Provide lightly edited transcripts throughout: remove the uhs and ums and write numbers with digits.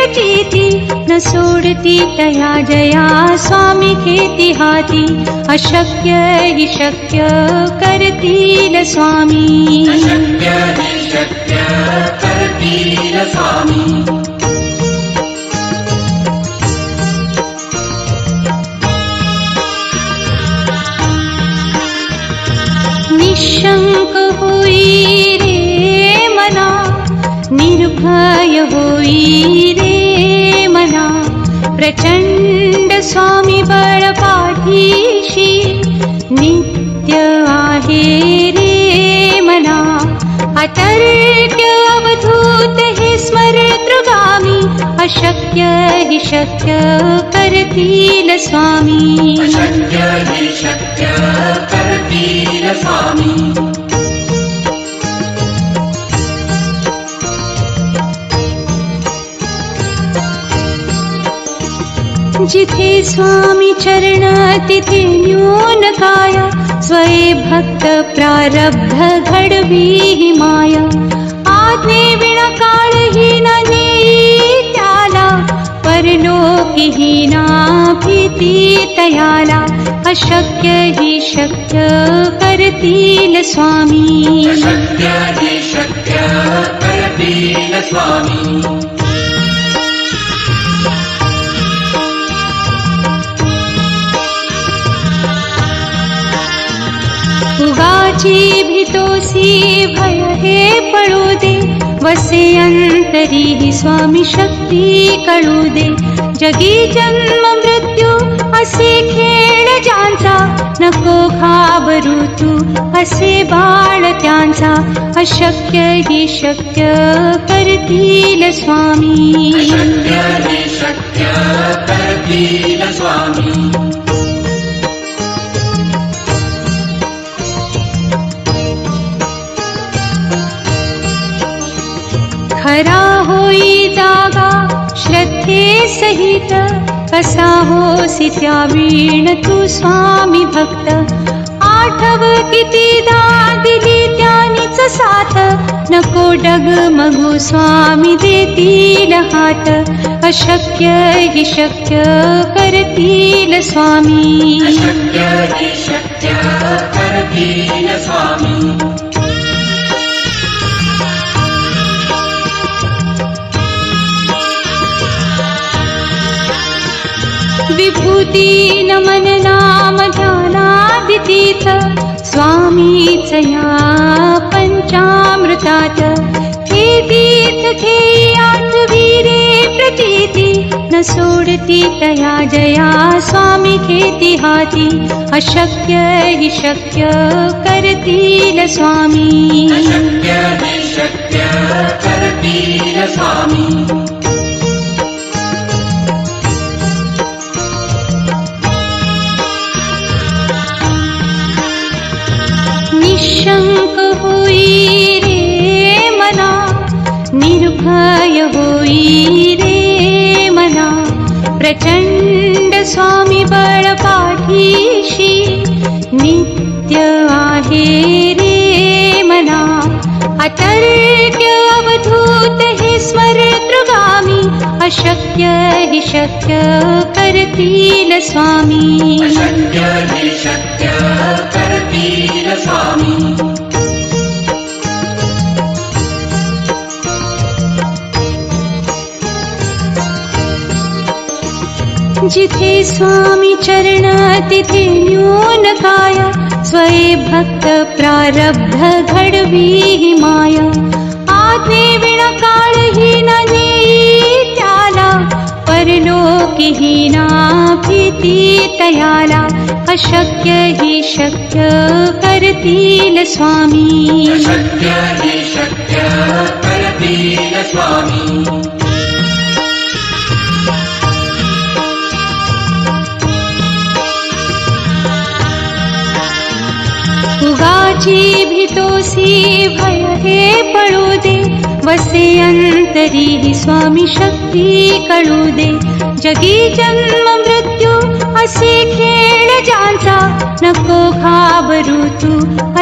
प्रचिती न सोडती तया जया स्वामी घेती हाती अशक्य हि शक्य करतील स्वामी अशक्य हि शक्य करतील स्वामी निशंक होई रे मना निर्भय होई रे मना प्रचंड स्वामी बळ पाठीशी नित्य आहे रे मना अतर्क्य अवधूत हे स्मरतृगामी अशक्य हि शक्य करतील स्वामी अशक्य हि शक्य करतील स्वामी जिथे स्वामी चरण तिथे न्यून काया स्वये भक्त प्रारब्ध घडवी हि माया आज्ञे विना काळहीना नेई त्याला परलोकीहीना भीती तयाला अशक्य हि शक्य करतील स्वामी अशक्य हि शक्य करतील स्वामी उगाची भीतोसी भय हे पळू दे वसे अंतरी हि स्वामी शक्ती कळू दे जगी जन्म मृत्यू असे खेळ ज्यांचा नको घाबरू तू असे बाळ त्यांचा अशक्य हि शक्य करतील स्वामी अशक्य हि शक्य करतील स्वामी खरा होई जागा श्रद्धे सहित कसा होसी त्या वीण तू स्वामी भक्त आठव कितीदा दिली त्यानीच साथ नको डगमगू स्वामी देतील हात अशक्य हि शक्य करतील स्वामी अशक्य हि शक्य करतील स्वामी विभूती नमन नाम ध्यानादितीथ स्वामीच या पंचामृतात हे तीर्थ घेई आठवी रे प्रचिती न सोडती तया जया स्वामी घेती हाती अशक्य हि शक्य करतील स्वामी अशक्य हि शक्य करतील स्वामी निशंक होई रे मना निर्भय होई रे मना प्रचंड स्वामी बळ पाठीशी नित्य आहे रे मना अतर्क्य अवधूत हे स्मरतृगामी अशक्य हि शक्य करतील स्वामी अशक्य हि शक्य करतील स्वामी जिथे स्वामी चरण तिथे न्यून काया स्वये भक्त प्रारब्ध घडवी हि माया आज्ञे विना काळहीना नेई त्याला परलोकीहीना भीती तयाला अशक्य हि शक्य करतील स्वामी अशक्य हि शक्य करतील स्वामी उगाची भीतोसी भय हे पळू दे वसे अंतरी हि स्वामी शक्ती कळू दे जगी जन्म मृत्यू असे खेळ ज्यांचा नको घाबरू तू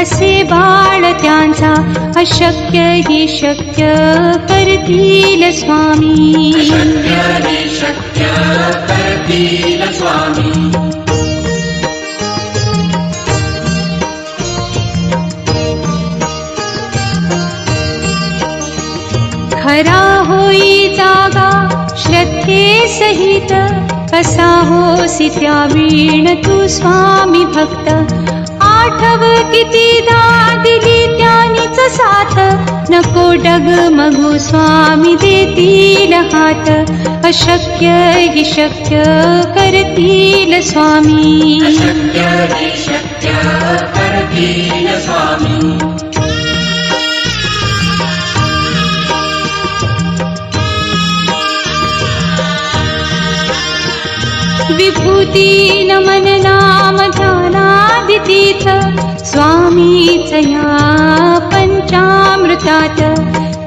असे बाळ त्यांचा अशक्य हि शक्य करतील स्वामी. अशक्य हि शक्य करतील स्वामी. खरा होई जागा श्रद्धे सहित, कसा होसी त्या वीण तू स्वामी भक्त. आठव कितीदा दिली त्यानीच साथ, नको डगमगू स्वामी देतील हात. अशक्य हि शक्य करतील स्वामी. अशक्य हि शक्य करतील स्वामी. विभूती नमन नाम ध्यानादितीथ, स्वामीच या पंचामृतात.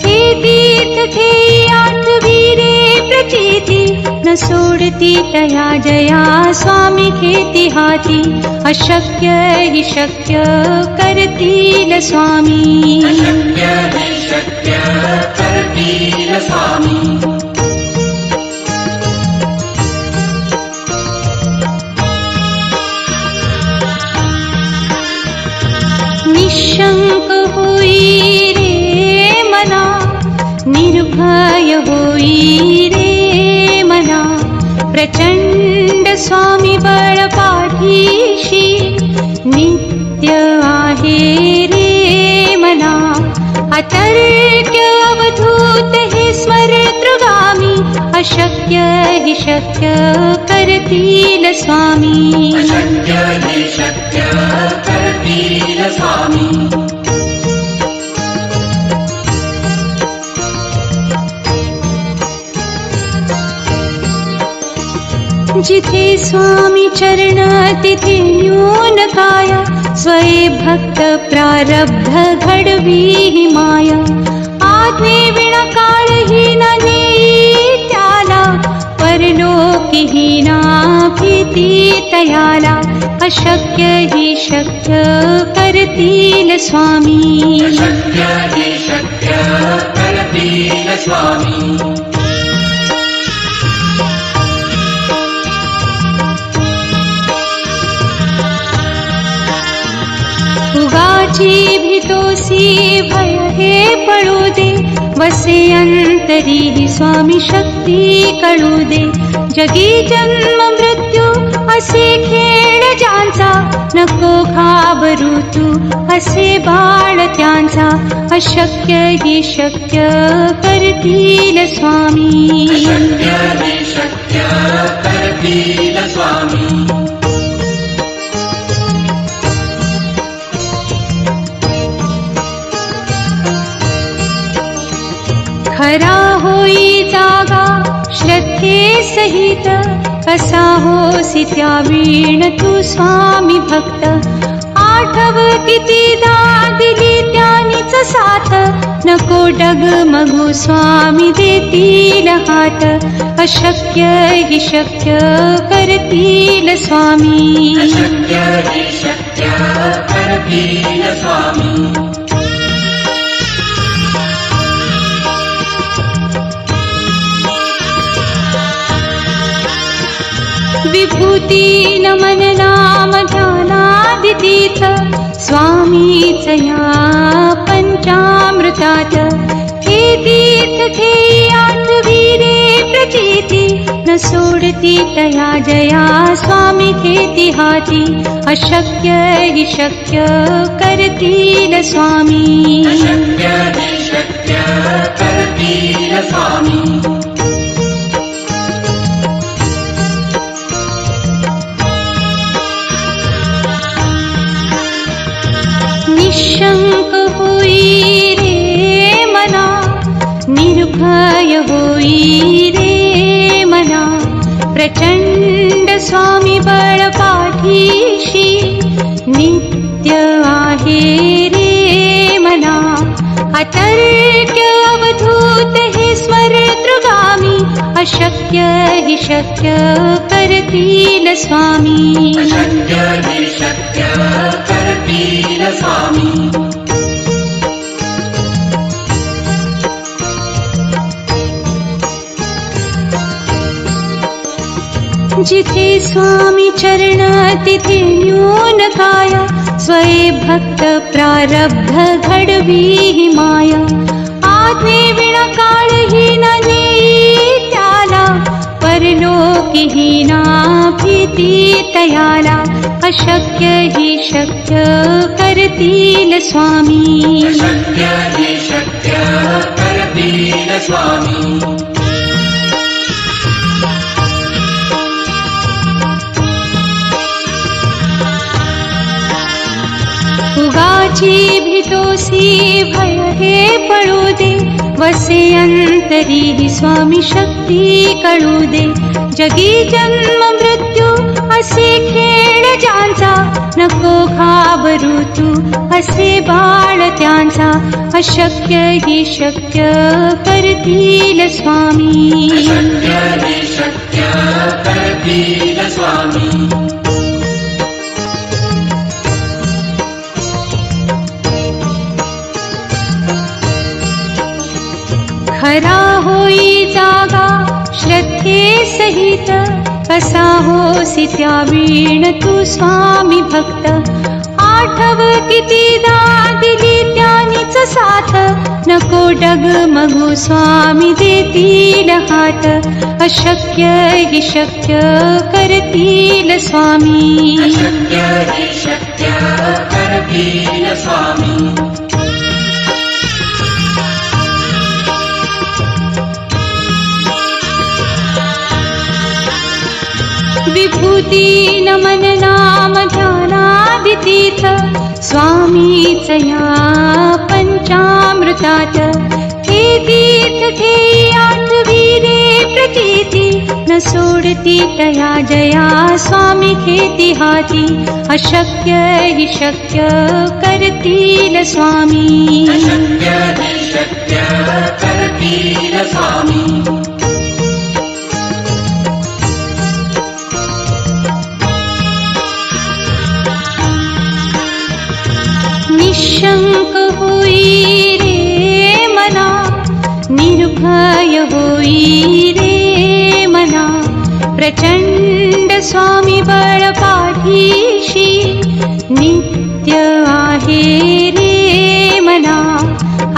हे तीर्थ ध्येयी आठवी प्रचिती, न सोडती तया जया स्वामी घेती हाती. अशक्य हि शक्य करतील स्वामी. अशक्य हि शक्य करतील स्वामी. निशंक होई रे मना, निर्भय होई रे मना. प्रचंड स्वामी बळ पाठीशी, नित्य आहे रे मना. अतर्क्य अवधूत हे स्मरतृगामी, अशक्य हि शक्य करतील स्वामी. अशक्य हि शक्य करतील स्वामी. जिथे स्वामी चरण तिथे न्यून काय, स्वये भक्त प्रारब्ध घडवी माया. आज्ञे विना काळही न नेई त्याला, परलोकीही ना भीती तयाला. अशक्य हि शक्य करतील स्वामी. अशक्य हि शक्य करतील स्वामी. उगाची भीतोसी भय हे पळू दे, वसे अंतरी हि स्वामी शक्ती कळू दे. जगी जन्म मृत्यू असे खेळ ज्यांचा, नको घाबरू तू असे बाळ त्यांचा. अशक्य हि शक्य करतील स्वामी. अशक्य हि शक्य करतील स्वामी. खरा होई जागा श्रद्धे सहित, कसा होसी त्या वीण तू स्वामी भक्त. आठव कितीदा दिली त्यानीच साथ, नको डगमगू स्वामी देतील हात. अशक्य हि शक्य करतील स्वामी. अशक्य हि शक्य करतील स्वामी. विभूती नमन नाम ध्यानादितीथ, स्वामीच या पंचामृतात. हे तीर्थ ध्येयी आठवी प्रचिती, न सोडती तया जया स्वामी घेती हाती. अशक्य हि शक्य करतील स्वामी. अशक्य हि शक्य करतील स्वामी. निशंक होई रे मना, निर्भय होई रे मना. प्रचंड स्वामी बळ पाठीशी, नित्य आहे रे मना. अतर्क्य अवधूत हे स्मरतृगामी, अशक्य हि शक्य करतील स्वामी. अशक्य हि शक्य करतील स्वामी. जिथे स्वामी चरण तिथे न्यून काया, स्वये भक्त प्रारब्ध घडवी ही माया. आज्ञे विना काळही न नेई त्याला, परलोकी ना भीती तयाला. अशक्य ही शक्य करतील स्वामी. अशक्य हि शक्य करतील स्वामी. उगाची भीतोसी भय हे पळू दे, वसे अंतरी ही स्वामी शक्ती कळू दे. जगी जन्म मृत्यू असे खेळ ज्यांचा, नको घाबरू तू असे बाळ त्यांचा. अशक्य ही शक्य करतील स्वामी. अशक्य हि शक्य करतील स्वामी. खरा होई जागा श्रद्धे सहित, कसा होसी त्या वीण तू स्वामी भक्त. आठव कितीदा दिली त्यानीच साथ, नको डगमगू स्वामी देतील हात. अशक्य हि शक्य करतील स्वामी. अशक्य हि शक्य करतील स्वामी. विभूती नमन नाम ध्यानादितीर्थ, स्वामीच या पंचामृतात. हे तीर्थ घेई आठवी रे प्रचिती, न सोडती तया जया स्वामी घेती हाती. अशक्य हि शक्य करतील स्वामी. अशक्य हि शक्य करतील स्वामी. निशंक होई रे मना, निर्भय होई रे मना. प्रचंड स्वामी बळ पाठीशी, नित्य आहे रे मना.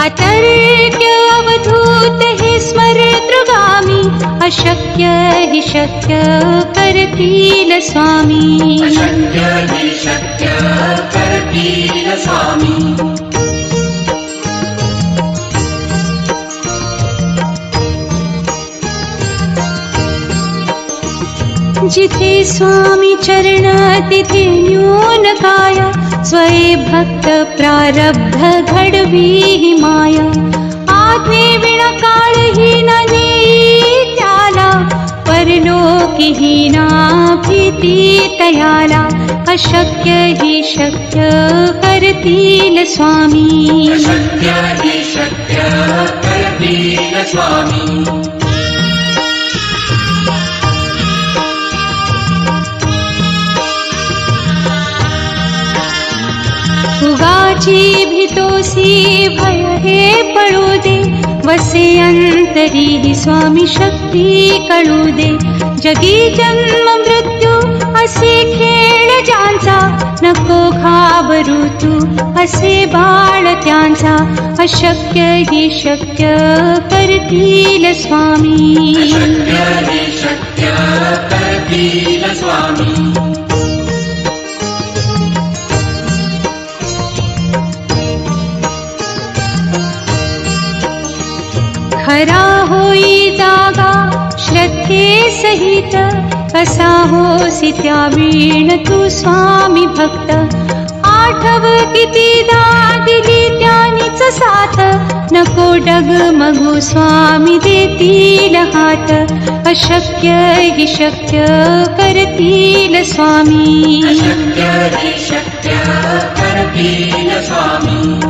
अतर्क्य अवधूत हे स्मरतृगामी, अशक्य हि शक्य करतील स्वामी. अशक्य हि शक्य करतील स्वामी. जिथे स्वामी चरण तिथे न्यून काया, स्वये भक्त प्रारब्ध घडवी ही माया. आज्ञे विना काळही न नेई त्याला, परलोकी ना भीती तयाला. अशक्य हि शक्य करतील स्वामी. अशक्य हि शक्य करतील स्वामी. उगाची भीतोसी भय हे पळू दे, वसे अंतरी ही स्वामी शक्ती कळू दे. जगी जन्म मृत्यू असे खेळ ज्यांचा, नको घाबरू तू असे बाळ त्यांचा. अशक्य हि शक्य करतील स्वामी. अशक्य हि शक्य करतील स्वामी. खरा होई जागा श्रद्धे सहित, कसा होसी त्या वीण तू स्वामी भक्त. आठव कितीदा दिली त्यानीच साथ, नको डगमगू स्वामी देतील हात. अशक्य हि शक्य करतील स्वामी. अशक्य हि शक्य करतील स्वामी.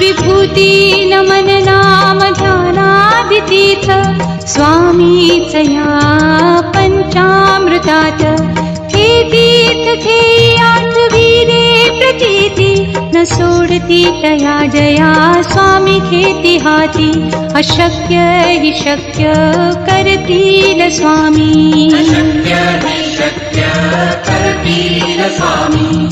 विभूती नमन नाम ध्यानादितीर्थ, स्वामीच या पंचामृतात. हे तीर्थ घेई आठवी रे प्रचिती, न सोड सोडती तया जया स्वामी घेती हाती अशक्य हि शक्य करतील स्वामी अशक्य हि शक्य करतील स्वामी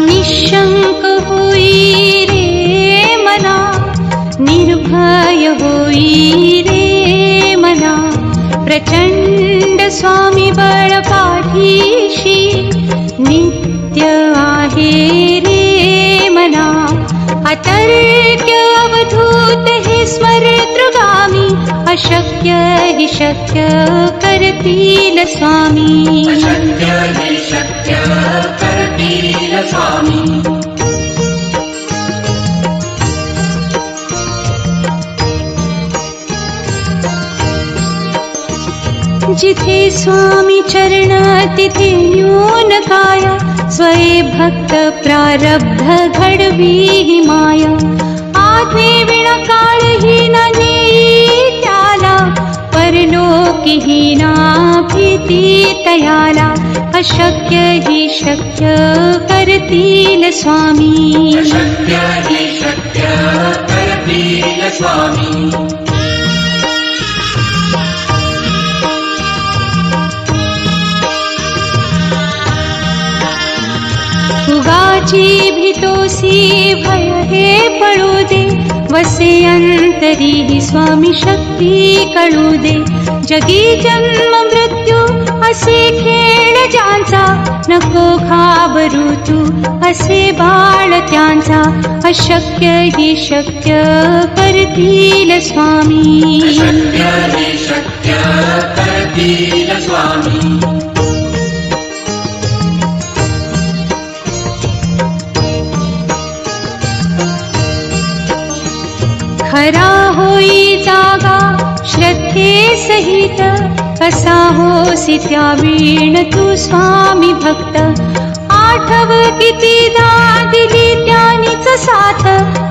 निशंक होई रे मना निर्भय होई रे मना प्रचंड स्वामी बळ पाठीशी नित्य आहे रे मना अतर्क्य अवधूत हे स्मरतृगामी अशक्य हि शक्य करतील स्वामी अशक्य हि शक्य करतील स्वामी जिथे स्वामी चरण तिथे न्यून काय स्वये भक्त प्रारब्ध घडवी हि माया आधे विण काळ ही न नेई त्याला परलोकी ही ना भीती तयाला अशक्य हि शक्य करतील स्वामी अशक्य हि शक्य करतील स्वामी उगाची भीतोसी भय हे पळू दे वसे अंतरी ही स्वामी शक्ती कळू दे जगी जन्म मृत्यू असे खेळ ज्यांचा नको घाबरू तू असे बाळ त्यांचा अशक्य हि शक्य करतील स्वामी अशक्य हि शक्य करतील स्वामी खरा होई जागा श्रद्धे सहित कसा होसी त्या वीण तू स्वामी भक्त आठव कितीदा दिली त्यानीच साथ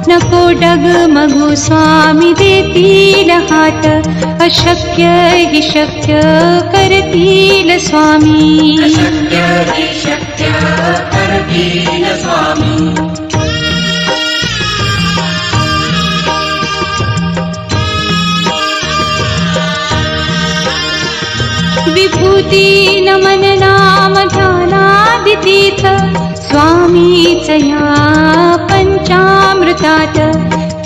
नको डगमगू स्वामी देतील हात अशक्य हि शक्य करतील स्वामी अशक्य हि शक्य करतील स्वामी विभूती नमन नाम ध्यानादितीर्थ स्वामीच या पंचामृतात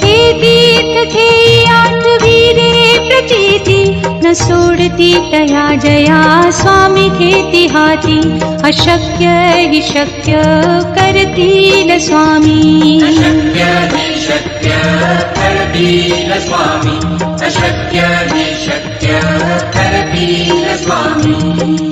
हे तीर्थ घेई आठवी रे प्रचिती न सोडती तया जया स्वामी घेती हाती अशक्य हि शक्य करतील स्वामी अशक्य हि शक्य करतील स्वामी अशक्य हि शक्य करतील स्वामी